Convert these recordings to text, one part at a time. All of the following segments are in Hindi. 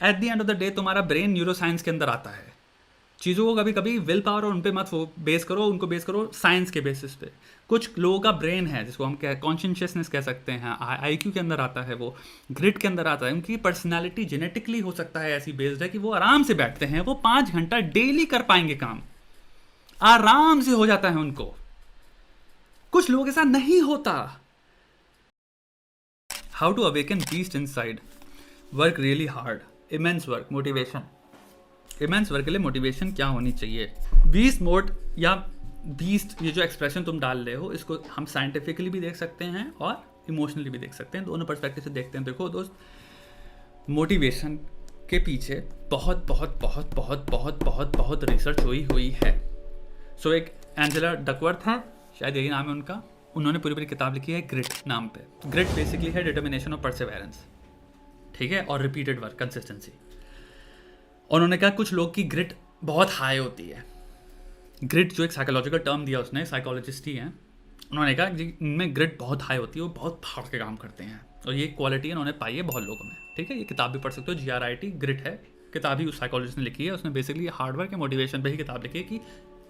At the end of the day तुम्हारा ब्रेन न्यूरो साइंस के अंदर आता है। चीज़ों को कभी कभी विल पावर और उन पे मत बेस करो, उनको बेस करो साइंस के बेसिस पे। कुछ लोगों का ब्रेन है जिसको हम कॉन्शियसनेस कह सकते हैं, आईक्यू के अंदर आता है, वो ग्रिड के अंदर आता है। उनकी पर्सनालिटी जेनेटिकली हो सकता है ऐसी बेस्ड है कि वो आराम से बैठते हैं, वो 5 घंटा डेली कर पाएंगे काम, आराम से हो जाता है उनको। कुछ लोगों के साथ नहीं होता। How to awaken beast inside? Work really hard, immense work, motivation. Immense work के लिए मोटिवेशन क्या होनी चाहिए? बीस्ट मोड या बीस्ट, ये जो एक्सप्रेशन तुम डाल रहे हो, इसको हम साइंटिफिकली भी देख सकते हैं और इमोशनली भी देख सकते हैं, दोनों पर्सपेक्टिव से देखते हैं। देखो दोस्त, मोटिवेशन के पीछे बहुत बहुत बहुत बहुत बहुत बहुत बहुत रिसर्च हुई है। सो एक एंजेला डकवर्थ है, शायद यही नाम है उनका, उन्होंने पूरी पूरी किताब लिखी है ग्रिट नाम पे। ग्रिट बेसिकली है डिटर्मिनेशन और परसेवेरेंस, ठीक है, और रिपीटेड वर्क, कंसिस्टेंसी। उन्होंने कहा कुछ लोग की ग्रिट बहुत हाई होती है। ग्रिट जो एक साइकोलॉजिकल टर्म दिया उसने, साइकोलॉजिस्ट ही हैं, उन्होंने कहा कि इनमें ग्रिट बहुत हाई होती है, वो बहुत फाड़ के काम करते हैं, और ये क्वालिटी उन्होंने पाई है बहुत लोगों में, ठीक है। ये किताब भी पढ़ सकते हो, GRIT, ग्रिट है किताब ही उस साइकोलॉजिस्ट ने लिखी है। उसने बेसिकली हार्डवर्क या मोटिवेशन पे ही किताब लिखी है कि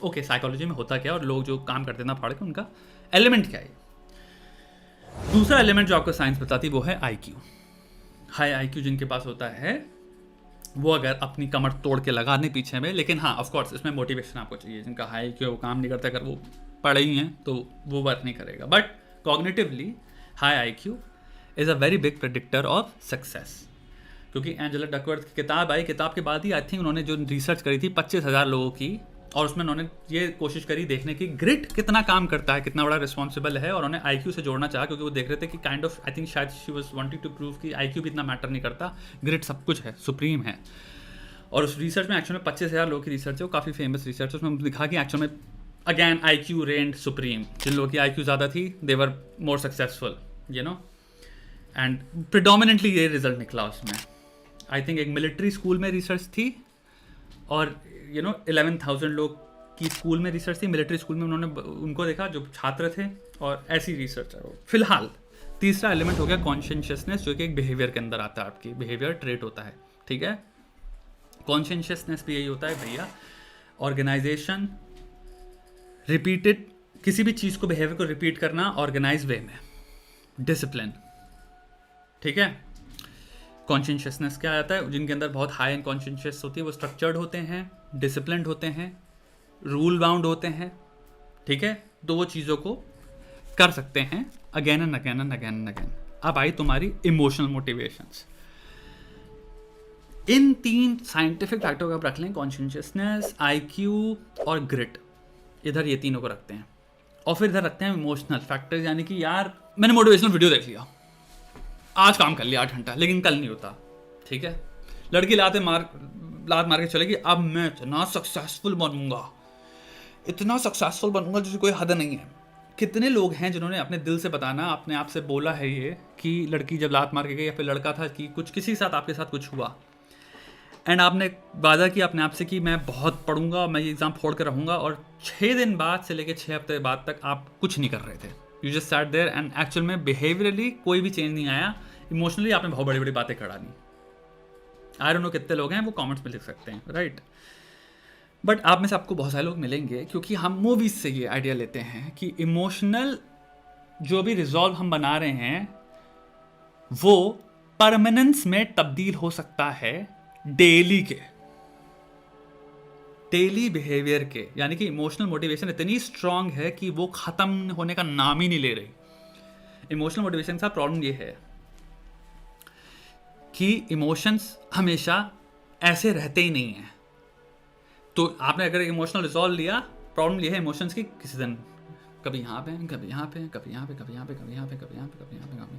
ओके साइकोलॉजी में होता क्या और लोग जो काम करते ना फाड़ के उनका एलिमेंट क्या है। दूसरा एलिमेंट जो आपको साइंस बताती है वो है IQ। हाई IQ जिनके पास होता है वो अगर अपनी कमर तोड़ के लगाने पीछे में, लेकिन हाँ ऑफकोर्स इसमें मोटिवेशन आपको चाहिए। जिनका हाई IQ वो काम नहीं करता, अगर वो पढ़े ही हैं तो वो वर्क नहीं करेगा। But cognitively high IQ is a very big predictor of success. क्योंकि एंजेला डकवर्थ की किताब आई, किताब के बाद ही आई थिंक उन्होंने जो रिसर्च करी थी 25,000 लोगों की, और उसमें उन्होंने ये कोशिश करी देखने की ग्रिट कितना काम करता है, कितना बड़ा रिस्पॉन्सिबल है, और उन्होंने IQ से जोड़ना चाहा क्योंकि वो देख रहे थे कि काइंड ऑफ आई थिंक शायद she was wanting to prove कि IQ भी इतना मैटर नहीं करता, ग्रिट सब कुछ है, सुप्रीम है। और उस रिसर्च में एक्चुअल में 25,000 लोगों की रिसर्च है, वो काफ़ी फेमस रिसर्च है। उसमें लिखा कि एक्चुअल में अगैन IQ रेंड सुप्रीम। जिन लोगों की IQ ज़्यादा थी they were more successful, you know, and predominantly ये रिजल्ट निकला उसमें। आई थिंक एक मिलिट्री स्कूल में रिसर्च थी, और 11,000 लोग की स्कूल में रिसर्च थी, मिलिट्री स्कूल में उन्होंने उनको देखा जो छात्र थे, और ऐसी रिसर्च है वो। फिलहाल तीसरा एलिमेंट हो गया कॉन्शियसनेस, जो कि एक बिहेवियर के अंदर आता है, आपकी बिहेवियर ट्रेट होता है, ठीक है। कॉन्शियसनेस भी यही होता है भैया, ऑर्गेनाइजेशन, रिपीटेड किसी भी चीज़ को, बिहेवियर को रिपीट करना ऑर्गेनाइज वे में, डिसिप्लिन, ठीक है। कॉन्शियसनेस क्या आता है? जिनके अंदर बहुत हाई एंड कॉन्शियस होती है वो स्ट्रक्चर्ड होते हैं, डिसिप्लिन्ड होते हैं, रूल बाउंड होते हैं, ठीक है। तो वो चीज़ों को कर सकते हैं again and again and again and again. अब आई तुम्हारी इमोशनल मोटिवेशंस। इन 3 साइंटिफिक फैक्टर को आप रख लें, कॉन्शियसनेस, IQ और ग्रिट, इधर ये तीनों को रखते हैं। और फिर इधर रखते हैं इमोशनल फैक्टर्स, यानी कि यार मैंने मोटिवेशनल वीडियो देख लिया, आज काम कर लिया 8 घंटा, लेकिन कल नहीं होता, ठीक है। लड़की लात मार के चलेगी, अब मैं इतना सक्सेसफुल बनूंगा, इतना सक्सेसफुल बनूंगा जिसकी कोई हद नहीं है। कितने लोग हैं जिन्होंने अपने दिल से बताना, अपने आप से बोला है ये कि लड़की जब लात मार के गई या फिर लड़का था कि कुछ किसी के साथ आपके साथ कुछ हुआ, एंड आपने वादा किया अपने आप से कि मैं बहुत पढ़ूंगा, मैं ये एग्ज़ाम फोड़ कर रहूँगा, और 6 दिन बाद से लेकर 6 हफ्ते बाद तक आप कुछ नहीं कर रहे थे। You just sat there and actual में बिहेवियरली कोई भी चेंज नहीं आया, इमोशनली आपने बहुत बड़ी बड़ी बातें करा दी। आई डोंट नो कितने लोग हैं, वो कमेंट्स में लिख सकते हैं, राइट। बट आप में से आपको बहुत सारे लोग मिलेंगे, क्योंकि हम मूवीज से ये आइडिया लेते हैं कि इमोशनल जो भी रिजॉल्व हम बना रहे हैं वो परमानेंस में तब्दील हो सकता है डेली बिहेवियर के, यानी कि इमोशनल मोटिवेशन इतनी स्ट्रांग है कि वो खत्म होने का नाम ही नहीं ले रही। इमोशनल मोटिवेशन का प्रॉब्लम ये है कि इमोशंस हमेशा ऐसे रहते ही नहीं हैं। तो आपने अगर इमोशनल रिजॉल्व लिया, प्रॉब्लम ये है इमोशंस की, किसी दिन कभी यहाँ पे, कभी यहाँ पे, कभी यहाँ पे, कभी यहाँ पे, कभी यहाँ पे, कभी यहाँ पे, कभी यहाँ पे, कभी।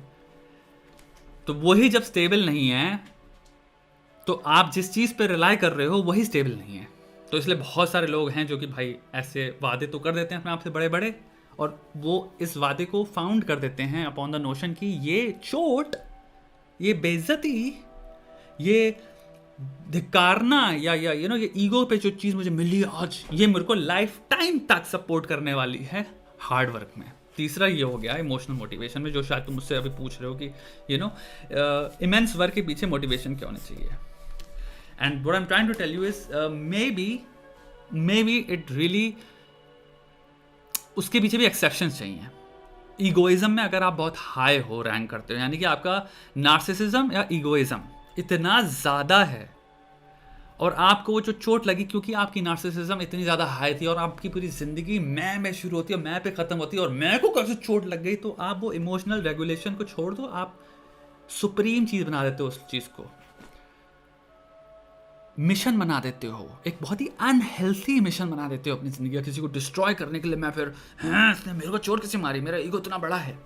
तो वही जब स्टेबल नहीं है तो आप जिस चीज़ पे रिलाई कर रहे हो वही स्टेबल नहीं है। तो इसलिए बहुत सारे लोग हैं जो कि भाई ऐसे वादे तो कर देते हैं अपने आप से बड़े बड़े, और वो इस वादे को फाउंड कर देते हैं अपॉन द नोशन कि ये चोट, ये बेइज्जती, ये धिक्कारना या ये ईगो पे जो चीज़ मुझे मिली आज, ये मेरे को लाइफ टाइम तक सपोर्ट करने वाली है हार्ड वर्क में। तीसरा ये हो गया इमोशनल मोटिवेशन में, जो शायद तुम मुझसे अभी पूछ रहे हो कि इमेंस वर्क के पीछे मोटिवेशन क्या होनी चाहिए। And what I am trying to tell you is maybe it really, उसके पीछे भी एक्सेप्शंस चाहिए. ईगोइज्म में अगर आप बहुत हाई हो, रैंक करते हो, यानी कि आपका नार्सिसिज्म या ईगोइज्म इतना ज़्यादा है और आपको वो जो चोट लगी क्योंकि आपकी नार्सिसिज्म इतनी ज़्यादा हाई थी और आपकी पूरी ज़िंदगी मैं में शुरू होती है, मैं पे ख़त्म होती है और मैं को कैसे चोट लग गई, तो आप वो इमोशनल रेगुलेशन को छोड़ दो, आप सुप्रीम चीज़ बना देते हो उस चीज़ को, मिशन बना देते हो, एक बहुत ही अनहेल्थी मिशन बना देते हो अपनी ज़िंदगी का, किसी को डिस्ट्रॉय करने के लिए. मैं फिर हाँ इसने मेरे को चोट कैसे मारी, मेरा ईगो इतना बड़ा है.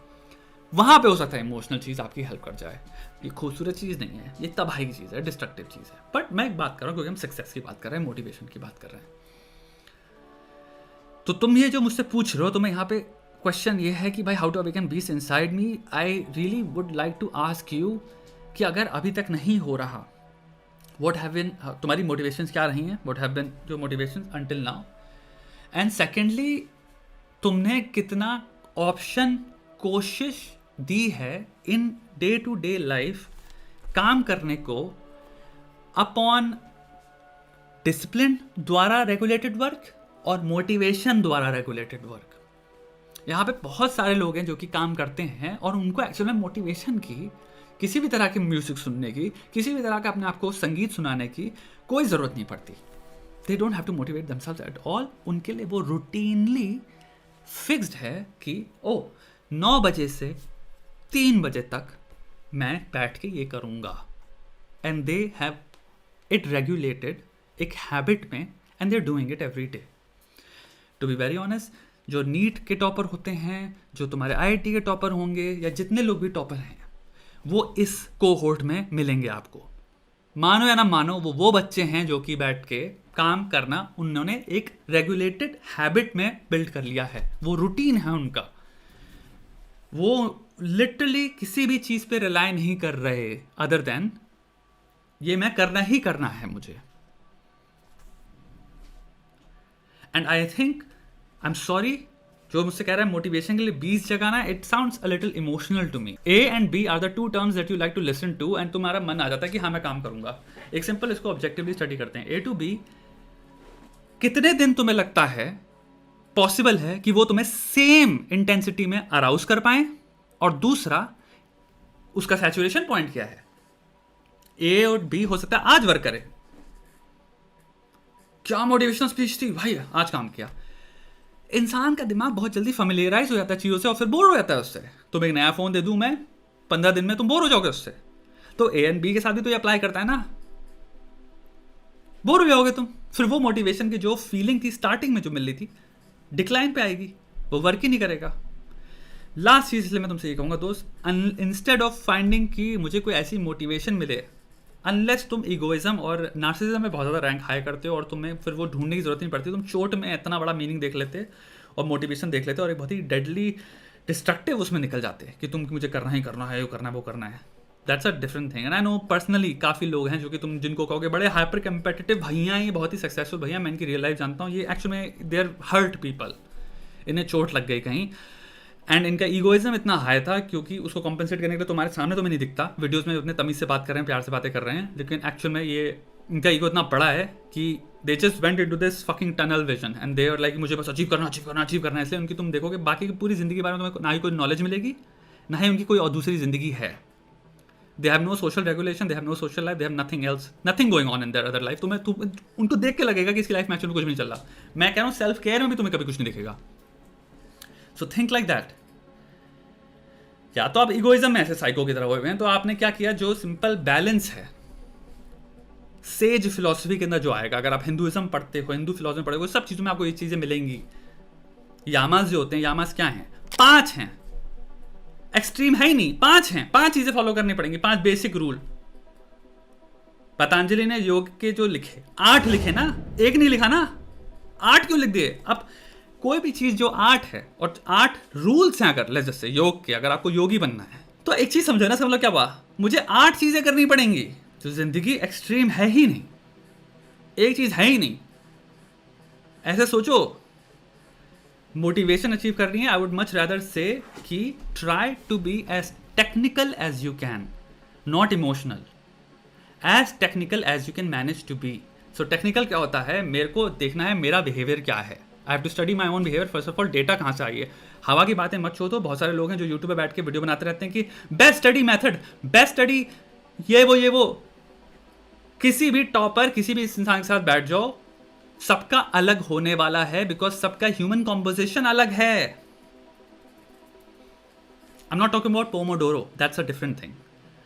वहाँ पे हो सकता है इमोशनल चीज़ आपकी हेल्प कर जाए. ये खूबसूरत चीज़ नहीं है, ये तबाही की चीज़ है, डिस्ट्रक्टिव चीज़ है. बट मैं एक बात कर रहा हूँ क्योंकि हम सक्सेस की बात कर रहे हैं, मोटिवेशन की बात कर रहे हैं. तो तुम ये जो मुझसे पूछ रहे हो, तो मैं यहाँ पे क्वेश्चन ये है कि भाई how to awaken peace inside me. I really would like to ask you कि अगर अभी तक नहीं हो रहा, व्हाट हैव बीन तुम्हारी मोटिवेशंस क्या रही हैं, what have been your motivations until now. And secondly, तुमने कितना ऑप्शन, कोशिश दी है in day to day life काम करने को अपॉन डिसिप्लिन द्वारा रेगुलेटेड वर्क और मोटिवेशन द्वारा रेगुलेटेड वर्क. यहाँ पे बहुत सारे लोग हैं जो कि काम करते हैं और उनको एक्चुअल में मोटिवेशन की, किसी भी तरह की म्यूजिक सुनने की, किसी भी तरह का अपने आप को संगीत सुनाने की कोई ज़रूरत नहीं पड़ती. They don't have to motivate themselves at all. उनके लिए वो रूटीनली फिक्स्ड है कि 9 बजे से 3 बजे तक मैं बैठ के ये करूँगा. And they have it regulated एक हैबिट में, and they are doing it every day. To be very honest, जो नीट के टॉपर होते हैं, जो तुम्हारे IIT के टॉपर होंगे, या जितने लोग भी टॉपर हैं, वो इस कोहोर्ट में मिलेंगे आपको. मानो या ना मानो, वो बच्चे हैं जो कि बैठ के काम करना उन्होंने एक रेगुलेटेड हैबिट में बिल्ड कर लिया है. वो रूटीन है उनका. वो लिटरली किसी भी चीज़ पे रिलाय नहीं कर रहे अदर देन ये मैं करना ही करना है मुझे. And I think, I am sorry, जो मुझसे कह रहा है मोटिवेशन के लिए 20 जगाना, it sounds a little emotional to me. A and B are the 2 terms that you like to listen to, and तुम्हारा मन आ जाता है कि हाँ मैं काम करूंगा. एक सिंपल इसको ऑब्जेक्टिवली स्टडी करते हैं. A to B, कितने दिन तुम्हें लगता है पॉसिबल है कि वो तुम्हें सेम इंटेंसिटी में अराउज कर पाए, और दूसरा उसका सैचुरेशन पॉइंट क्या है. A और B हो सकता है आज वर्क करे, क्या मोटिवेशनल स्पीच थी भाई, आज काम किया. इंसान का दिमाग बहुत जल्दी फेमिलियराइज हो जाता है चीज़ों से और फिर बोर हो जाता है उससे. तुम एक नया फ़ोन दे दूं मैं, 15 दिन में तुम बोर हो जाओगे उससे. तो A and B के साथ भी तो ये अप्लाई करता है ना, बोर हो जाओगे तुम. फिर वो मोटिवेशन की जो फीलिंग थी स्टार्टिंग में जो मिल रही थी, डिक्लाइन पे आएगी, वो वर्क ही नहीं करेगा. लास्ट चीज़ इसलिए मैं तुमसे ये कहूँगा दोस्त, इंस्टेड ऑफ फाइंडिंग कि मुझे कोई ऐसी मोटिवेशन मिले, अनलेस तुम ईगोइज्म और नार्सिसिज्म में बहुत ज़्यादा रैंक हाई करते हो और तुम्हें फिर वो ढूंढने की जरूरत नहीं पड़ती. तुम चोट में इतना बड़ा मीनिंग देख लेते और मोटिवेशन देख लेते और एक बहुत ही डेडली डिस्ट्रक्टिव उसमें निकल जाते कि तुम मुझे करना ही करना है, वो करना है, वो करना है. That's a different thing. And I know personally काफ़ी लोग हैं जो कि तुम जिनको कहोगे बड़े हाइपर कम्पिटिटिव भैया, ये बहुत ही सक्सेसफुल भैया, मैं इनकी रियल लाइफ जानता हूँ, ये एक्चुअली में दे आर हर्ट पीपल, इन्हें चोट लग गई कहीं. एंड इनका ईगोइज्म इतना हाई था क्योंकि उसको कॉम्पनसेट करने के लिए तुम्हारे सामने तुम्हें नहीं दिखता, वीडियोस में उतने तमीज़ से बात कर रहे हैं, प्यार से बातें कर रहे हैं, लेकिन एक्चुअल में ये इनका ईगो इतना बड़ा है कि they just went into this fucking tunnel vision and they are like मुझे बस अचीव करना. इसलिए उनकी तुम देखोगे बाकी की पूरी ज़िंदगी के बारे में तुम्हें ना ही कोई नॉलेज मिलेगी, ना ही उनकी कोई और दूसरी ज़िंदगी है. They have no social regulation, they have no social life, they have nothing else, nothing going on in their other life. उनको देख के लगेगा कि इसकी लाइफ में एक्चुअली कुछ भी नहीं चल रहा. मैं कह रहा हूँ सेल्फ केयर में भी तुम्हें कभी कुछ नहीं दिखेगा. So think like that. या तो आप इगोइज्म में ऐसे साइको की तरह हुए हैं, तो आपने क्या किया, जो सिंपल बैलेंस है सेज फिलॉसफी के अंदर जो आएगा, अगर आप हिंदुइज्म पढ़ते हो, हिंदू फिलॉसफी पढ़ते हो, सब चीज़ों में आपको ये चीज़ें मिलेंगी. यामास जो होते हैं, यामास क्या हैं, 5 हैं, एक्सट्रीम है ही नहीं, 5 हैं, 5 चीज़ें फॉलो करनी पड़ेंगी, 5 बेसिक रूल. पतंजलि ने योग के जो लिखे 8 लिखे ना, एक नहीं लिखा ना, 8 क्यों लिख दिए. अब कोई भी चीज़ जो 8 है और 8 रूल्स हैं, अगर लेट्स जैसे योग के, अगर आपको योगी बनना है तो एक चीज़ समझो ना, इसका मतलब क्या हुआ, मुझे 8 चीज़ें करनी पड़ेंगी. तो ज़िंदगी एक्सट्रीम है ही नहीं, एक चीज़ है ही नहीं. ऐसे सोचो, मोटिवेशन अचीव करनी है, आई वुड मच रादर से कि try to be as technical as you can, not emotional. As technical as you can manage to be. So technical क्या होता है, मेरे को देखना है मेरा बिहेवियर क्या है। I have to study my own behaviour. First of all data कहाँ से आई है। हवा की बातें मत छो। तो बहुत सारे लोग हैं जो यूट्यूब पे बैठ के वीडियो बनाते रहते हैं कि best study method, best study, ये वो। किसी भी टॉपर, किसी भी इंसान के साथ बैठ जाओ, सबका अलग होने वाला है, बिकॉज सबका ह्यूमन कॉम्पोजिशन अलग है। I am not talking about Pomodoro, that's a different thing.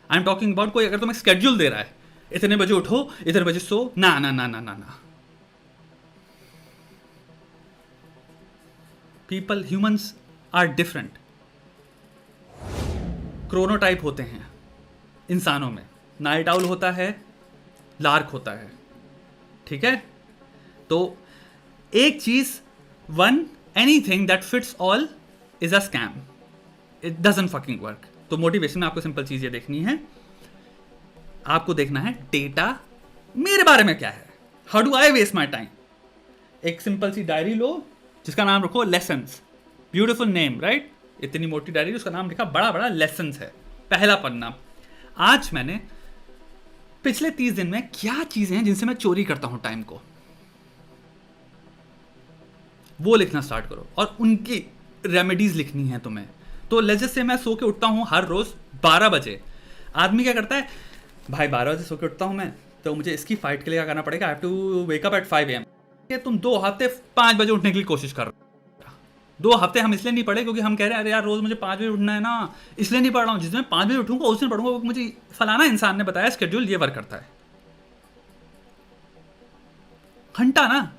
I am talking about कोई अगर तुम्हें स्केड्यूल दे रहा है, इतने बजे उठो, इतने बजे सो, ना ना ना ना ना ना। People, humans are different. Chronotype होते हैं इंसानों में, नाइट आउल होता है, लार्क होता है, ठीक है। तो एक चीज, anything that fits all is a scam, it doesn't fucking work. तो मोटिवेशन में आपको सिंपल चीज ये देखनी है, आपको देखना है डेटा मेरे बारे में क्या है, how do I waste my time. एक सिंपल सी डायरी लो जिसका नाम रखो लेसन्स, ब्यूटिफुल नेम राइट। इतनी मोटी डायरी, उसका नाम लिखा बड़ा बड़ा लेसन्स है, पहला पन्ना। आज मैंने पिछले 30 दिन में क्या चीजें हैं जिनसे मैं चोरी करता हूं टाइम को, वो लिखना स्टार्ट करो और उनकी रेमेडीज लिखनी है तुम्हें। तो लेट्स से मैं सो के उठता हूं हर रोज 12 बजे। आदमी क्या करता है, भाई 12 बजे सो के उठता हूं मैं, तो मुझे इसकी फाइट के लिए क्या करना पड़ेगा, I have to wake up at 5 AM। ये तुम 2 हफ्ते 5 बजे उठने के लिए कोशिश कर रहे हो। 2 हफ्ते हम इसलिए नहीं पढ़े क्योंकि हम कह रहे हैं अरे यार रोज मुझे 5 बजे उठना है ना, इसलिए नहीं पढ़ रहा हूँ। जिस दिन 5 बजे उठूंगा उस दिन पढ़ूंगा, मुझे फलाना इंसान ने बताया शेड्यूल ये वर्क करता है। घंटा ना,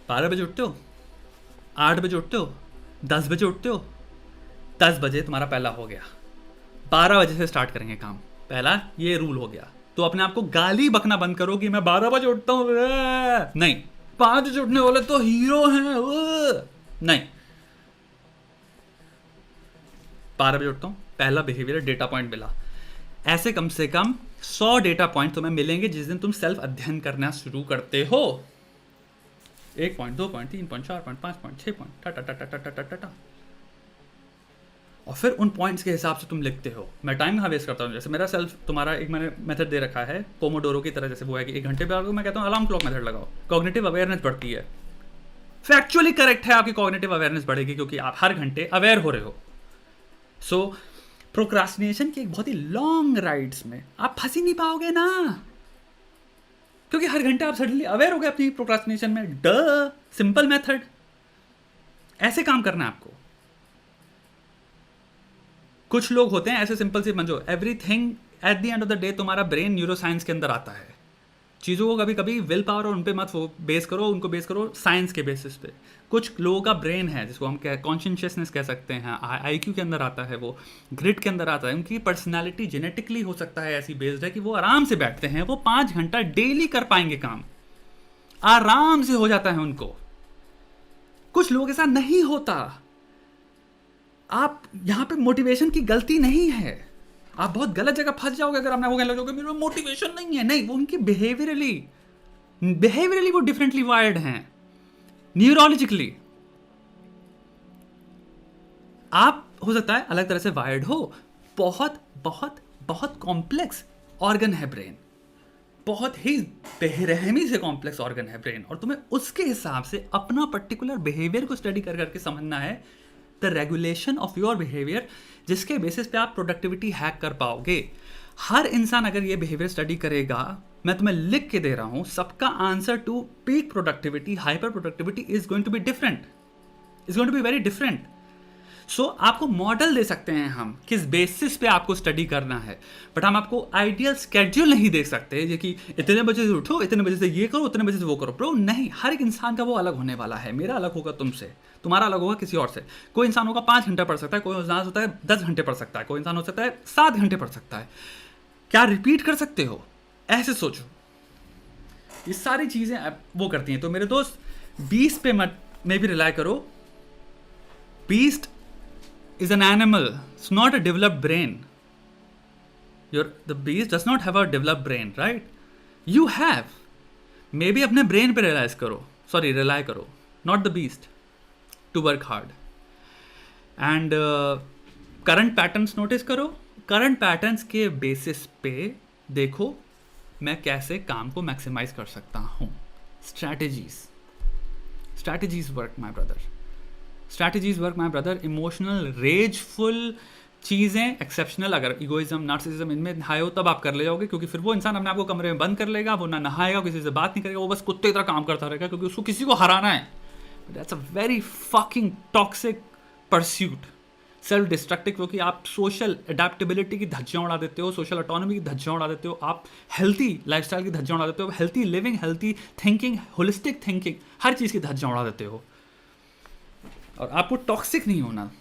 12 बजे उठते हो, 8 बजे उठते हो, 10 बजे उठते हो, 10 बजे तुम्हारा पहला हो गया। 12 बजे से स्टार्ट करेंगे काम, पहला ये रूल हो गया। तो अपने आप को गाली बकना बंद करो कि मैं 12 बजे उठता हूँ, नहीं। 5 बजे उठने वाले तो हीरो हैं, नहीं। 12 बजे उठता हूँ, पहला बिहेवियर डेटा पॉइंट मिला। ऐसे कम से कम 100 डेटा पॉइंट तुम्हें मिलेंगे जिस दिन तुम सेल्फ अध्ययन करना शुरू करते हो। 1 point, 2 point, 3 point, 4 point, 5 point, 6 point, टा टा टा टा टा टा टा टा। और फिर उन पॉइंट्स के हिसाब से तुम लिखते हो। मैं टाइम कहाँ वेस्ट करता हूँ, जैसे मेरा सेल्फ, तुम्हारा एक मैंने मेथड दे रखा है पोमोडोरो की तरह, जैसे वो है कि 1 घंटे पे, मैं कहता हूँ अलार्म क्लॉक मेथड लगाओ, कॉग्निटिव अवेयरनेस बढ़ती है। फैक्चुअली करेक्ट है, आपकी कॉग्निटिव अवेयरनेस बढ़ेगी क्योंकि आप हर घंटे अवेयर हो रहे हो। सो प्रोक्रास्टिनेशन की एक बहुत ही लॉन्ग राइड्स में आप फंस ही नहीं पाओगे ना, क्योंकि हर घंटे आप सडनली अवेयर हो गए अपनी प्रोक्रास्टिनेशन में। ड सिंपल मेथड, ऐसे काम करना है आपको। कुछ लोग होते हैं ऐसे सिंपल से, समझो everything at the end of the day तुम्हारा ब्रेन न्यूरो साइंस के अंदर आता है। चीज़ों को कभी कभी विल पावर और उन पे मत बेस करो, उनको बेस करो साइंस के बेसिस पे। कुछ लोगों का ब्रेन है जिसको हम कॉन्शियसनेस कह सकते हैं, IQ के अंदर आता है, वो ग्रिड के अंदर आता है। उनकी पर्सनालिटी जेनेटिकली हो सकता है ऐसी बेस्ड है कि वो आराम से बैठते हैं, वो 5 घंटा डेली कर पाएंगे काम, आराम से हो जाता है उनको। कुछ लोगों के साथ नहीं होता। आप यहाँ पे मोटिवेशन की गलती नहीं है, आप बहुत गलत जगह फंस जाओगे अगर आपने वो कहने लगोगे मेरे में मोटिवेशन नहीं है। नहीं, वो उनकी बिहेवियरली वो डिफरेंटली वायर्ड हैं, न्यूरोलॉजिकली। आप हो सकता है अलग तरह से वायर्ड हो। बहुत बहुत बहुत कॉम्प्लेक्स ऑर्गन है ब्रेन, बहुत ही बेरहमी से कॉम्प्लेक्स ऑर्गन है ब्रेन, और तुम्हें उसके हिसाब से अपना पर्टिकुलर बिहेवियर को स्टडी कर करके समझना है the regulation of your behaviour, जिसके बेसिस पे आप प्रोडक्टिविटी हैक कर पाओगे। हर इंसान अगर ये बिहेवियर स्टडी करेगा, मैं तुम्हें लिख के दे रहा हूं, सबका answer to peak productivity, hyper productivity is going to be different, is going to be very different. So आपको मॉडल दे सकते हैं हम किस बेसिस पे आपको स्टडी करना है, बट हम आपको आइडियल स्केड्यूल नहीं दे सकते ये कि इतने बजे से उठो, इतने बजे से ये करो, इतने बजे से वो करो। ब्रो नहीं, हर एक इंसान का वो अलग होने वाला है। मेरा अलग होगा तुमसे, तुम्हारा अलग होगा किसी और से। कोई इंसान होगा 5 घंटे पढ़ सकता है, कोई इंसान होता है 10 घंटे पढ़ सकता है, कोई इंसान हो सकता है 7 घंटे पढ़ सकता है। क्या रिपीट कर सकते हो? ऐसे सोचो, ये सारी चीजें वो करती हैं। तो मेरे दोस्त, बीस्ट पे मत में भी रिलाई करो। Beast is an animal, it's not a developed brain. The beast does not have a developed brain, right? You have. Maybe अपने brain पे rely करो, not the beast, to work hard. And current patterns notice करो, करंट पैटर्न्स के बेसिस पे देखो मैं कैसे काम को मैक्सिमाइज कर सकता हूँ. Strategies work my brother. Emotional rageful चीज़ें एक्सेप्शनल, अगर इगोइज्म नार्सिसिज्म इनमें हाई हो तब आप कर ले जाओगे, क्योंकि फिर वो इंसान अपने आप को कमरे में बंद कर लेगा, वो ना नहाएगा, किसी से बात नहीं करेगा, वो बस कुत्ते की तरह काम करता रहेगा क्योंकि उसको किसी को हराना है. That's a very fucking toxic pursuit, self destructive, क्योंकि आप सोशल अडेप्टेबिलिटी की धज्जियाँ उड़ा देते हो, सोशल ऑटोनॉमी की धज्जियाँ उड़ा देते हो, आप हेल्थी लाइफस्टाइल की धज्जियाँ उड़ा देते हो, healthy living, healthy thinking, holistic thinking, हर चीज़ की धज्जियाँ उड़ा देते हो. और आपको टॉक्सिक नहीं होना.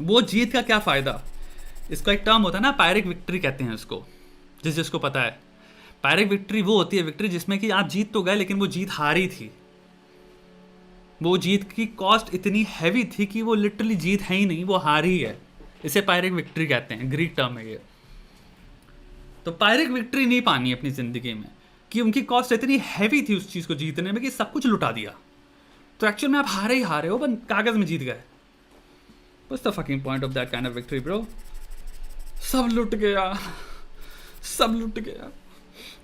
वो जीत का क्या फ़ायदा. इसका एक टर्म होता है ना, पायरिक विक्ट्री कहते हैं उसको, जिसको पता है. पायरिक विक्ट्री वो होती है विक्ट्री जिसमें कि आप जीत तो गए लेकिन वो जीत हारी थी. वो जीत की कॉस्ट इतनी हैवी थी कि वो लिटरली जीत है ही नहीं, वो हारी है. इसे पायरिक विक्ट्री कहते हैं, ग्रीक टर्म है ये. तो पायरिक विक्ट्री नहीं पानी अपनी ज़िंदगी में कि उनकी कॉस्ट इतनी हैवी थी उस चीज़ को जीतने में कि सब कुछ लुटा दिया. तो एक्चुअल में आप हारे ही हारे हो, बस कागज़ में जीत गए. What's the fucking point of that kind of victory, bro? सब लुट गया,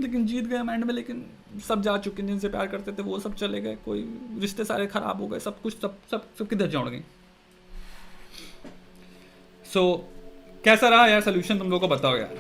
लेकिन जीत गए माइंड में. लेकिन सब जा चुके, जिनसे प्यार करते थे वो सब चले गए, कोई रिश्ते सारे खराब हो गए, सब कुछ सब किधर जोड़ गए. सो कैसा रहा यार सोल्यूशन, तुम लोगों को बताओ यार.